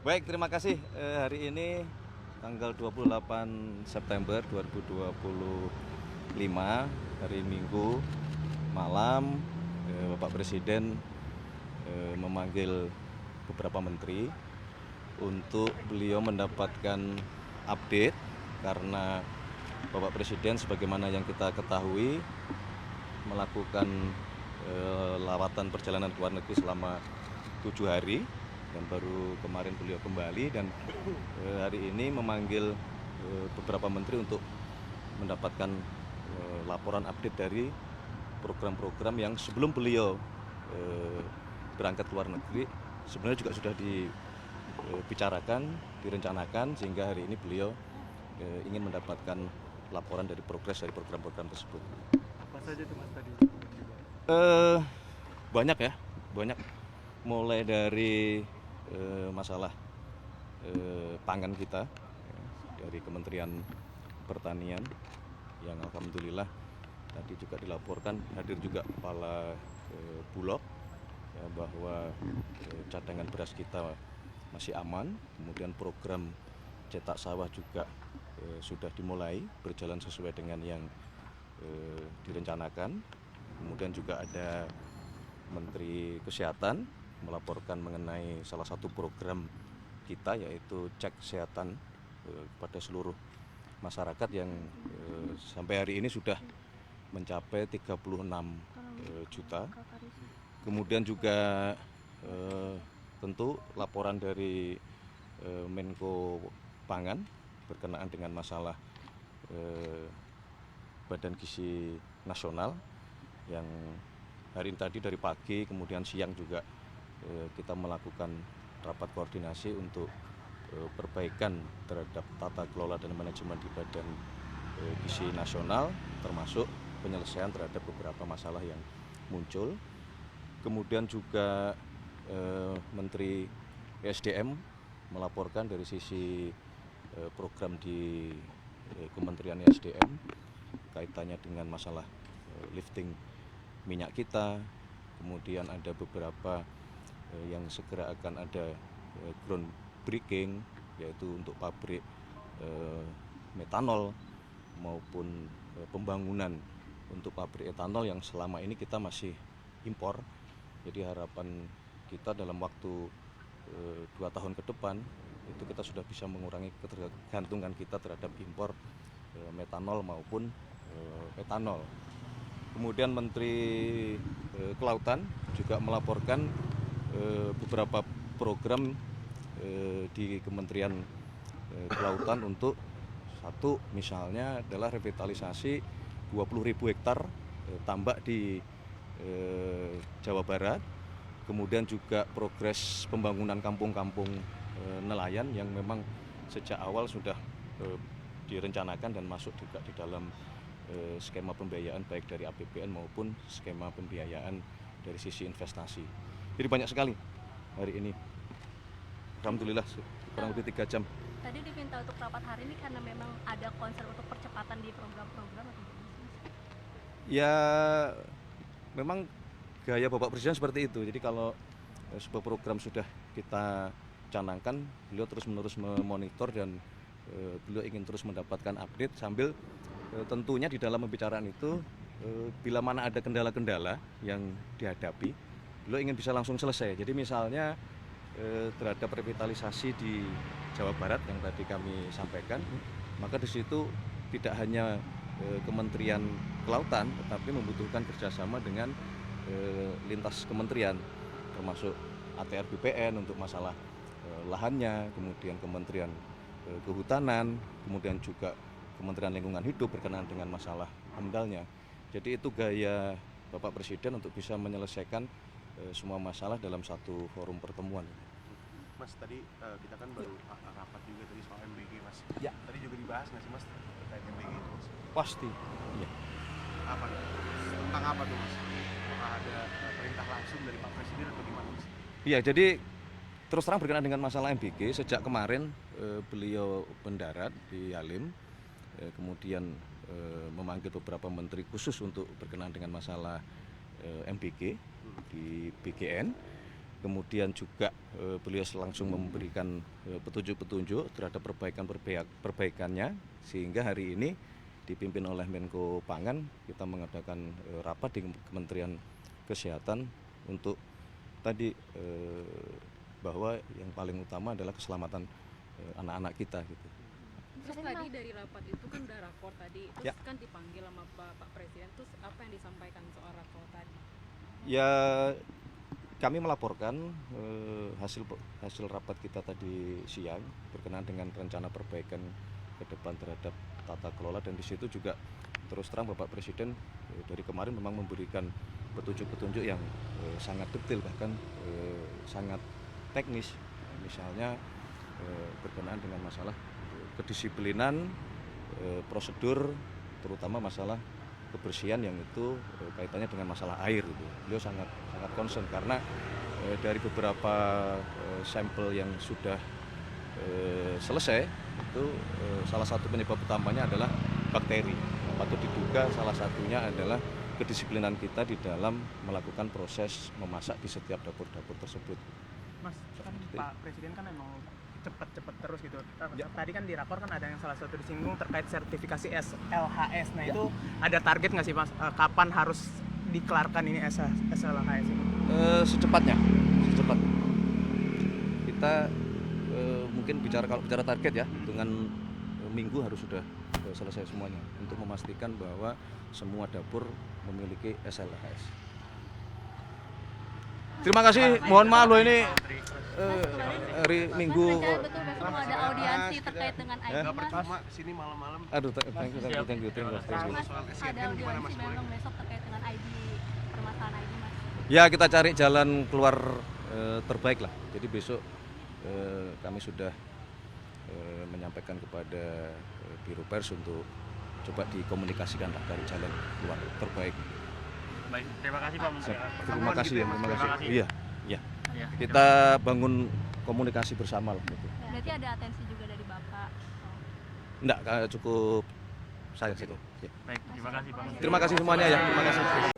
Baik, terima kasih. Hari ini tanggal 28 September 2025, hari Minggu malam, Bapak Presiden memanggil beberapa menteri untuk beliau mendapatkan update karena Bapak Presiden sebagaimana yang kita ketahui melakukan lawatan perjalanan ke luar negeri selama 7 hari dan baru kemarin beliau kembali dan hari ini memanggil beberapa menteri untuk mendapatkan laporan update dari program-program yang sebelum beliau berangkat ke luar negeri sebenarnya juga sudah dibicarakan, direncanakan, sehingga hari ini beliau ingin mendapatkan laporan dari progres dari program-program tersebut. Apa saja itu Mas tadi? Banyak ya, banyak, mulai dari masalah pangan kita dari Kementerian Pertanian yang alhamdulillah tadi juga dilaporkan hadir juga kepala Bulog ya, bahwa cadangan beras kita masih aman. Kemudian program cetak sawah juga sudah dimulai berjalan sesuai dengan yang direncanakan. Kemudian juga ada Menteri Kesehatan melaporkan mengenai salah satu program kita, yaitu cek kesehatan kepada seluruh masyarakat yang sampai hari ini sudah mencapai 36 juta. Kemudian juga tentu laporan dari Menko Pangan berkenaan dengan masalah Badan Gizi Nasional yang hari ini tadi dari pagi kemudian siang juga kita melakukan rapat koordinasi untuk perbaikan terhadap tata kelola dan manajemen di Badan Gizi Nasional, termasuk penyelesaian terhadap beberapa masalah yang muncul. Kemudian juga Menteri ESDM melaporkan dari sisi program di Kementerian ESDM kaitannya dengan masalah lifting minyak kita. Kemudian ada beberapa yang segera akan ada groundbreaking, yaitu untuk pabrik metanol maupun pembangunan untuk pabrik etanol yang selama ini kita masih impor. Jadi harapan kita dalam waktu 2 tahun ke depan itu kita sudah bisa mengurangi ketergantungan kita terhadap impor metanol maupun etanol. Kemudian Menteri Kelautan juga melaporkan beberapa program di Kementerian Kelautan untuk satu misalnya adalah revitalisasi 20.000 hektar tambak di Jawa Barat. Kemudian juga progres pembangunan kampung-kampung nelayan yang memang sejak awal sudah direncanakan dan masuk juga di dalam skema pembiayaan baik dari APBN maupun skema pembiayaan dari sisi investasi. Jadi banyak sekali hari ini. Alhamdulillah kurang lebih 3 jam. Tadi diminta untuk rapat hari ini karena memang ada concern untuk percepatan di program-program atau gimana sih, Mas? Ya memang gaya Bapak Presiden seperti itu. Jadi kalau sebuah program sudah kita canangkan, beliau terus-menerus memonitor dan beliau ingin terus mendapatkan update sambil tentunya di dalam pembicaraan itu bila mana ada kendala-kendala yang dihadapi, beliau ingin bisa langsung selesai. Jadi misalnya terhadap revitalisasi di Jawa Barat yang tadi kami sampaikan, maka di situ tidak hanya Kementerian Kelautan, tetapi membutuhkan kerjasama dengan lintas kementerian, termasuk ATR BPN untuk masalah lahannya, kemudian Kementerian Kehutanan, kemudian juga Kementerian Lingkungan Hidup berkenaan dengan masalah AMDAL-nya. Jadi itu gaya Bapak Presiden untuk bisa menyelesaikan semua masalah dalam satu forum pertemuan. Mas, tadi kita kan baru rapat juga tadi soal MBG, Mas. Ya. Tadi juga dibahas nggak sih, Mas, terkait MBG itu, Mas? Pasti. Ya. Apa? Tentang apa tuh, Mas? Apakah ada perintah langsung dari Pak Presiden atau gimana, Mas? Iya, jadi terus terang berkenaan dengan masalah MBG, sejak kemarin beliau mendarat di Halim, kemudian memanggil beberapa menteri khusus untuk berkenaan dengan masalah MBG di BGN. kemudian juga beliau langsung memberikan petunjuk-petunjuk terhadap perbaikannya, sehingga hari ini dipimpin oleh Menko Pangan kita mengadakan rapat di Kementerian Kesehatan untuk tadi bahwa yang paling utama adalah keselamatan anak-anak kita gitu. Terus tadi dari rapat itu kan udah rapor tadi, terus Ya. kan dipanggil sama Pak Presiden, terus apa yang disampaikan soal rapor tadi? Ya, kami melaporkan hasil rapat kita tadi siang berkenaan dengan rencana perbaikan ke depan terhadap tata kelola, dan di situ juga terus terang Bapak Presiden dari kemarin memang memberikan petunjuk-petunjuk yang sangat detail, bahkan sangat teknis, misalnya berkenaan dengan masalah kedisiplinan, prosedur, terutama masalah kebersihan yang itu kaitannya dengan masalah air itu. Beliau sangat concern karena dari beberapa sampel yang sudah selesai itu salah satu penyebab utamanya adalah bakteri. Patut diduga salah satunya adalah kedisiplinan kita di dalam melakukan proses memasak di setiap dapur-dapur tersebut. Mas, kan Pak Presiden kan emang cepet terus gitu. Ya. Tadi kan di rapor kan ada yang salah satu disinggung terkait sertifikasi SLHS. Nah itu ada target nggak sih Mas? Kapan harus dikelarkan ini SLHS ini? Secepatnya. Kita mungkin kalau bicara target ya, dengan minggu harus sudah selesai semuanya untuk memastikan bahwa semua dapur memiliki SLHS. Terima kasih, mohon maaf loh ini hari Minggu. Mas, betul besok mau ada audiensi terkait dengan ID, Nggak Mas. percuma kesini malam-malam. Aduh, thank you. Mas, ada audiensi memang besok terkait dengan ID, permasalahan ID, Mas. Ya, kita cari jalan keluar terbaik lah. Jadi besok kami sudah menyampaikan kepada Biro Pers untuk coba dikomunikasikan lah dari jalan keluar terbaik. Baik, terima kasih Pak Menteri. Terima kasih ya, terima kasih. Iya. Ya. Kita bangun komunikasi bersama lah gitu. Berarti ada atensi juga dari Bapak. Enggak, cukup saya situ. Ya. Baik, terima kasih Pak Menteri. Terima kasih semuanya ya. Terima kasih.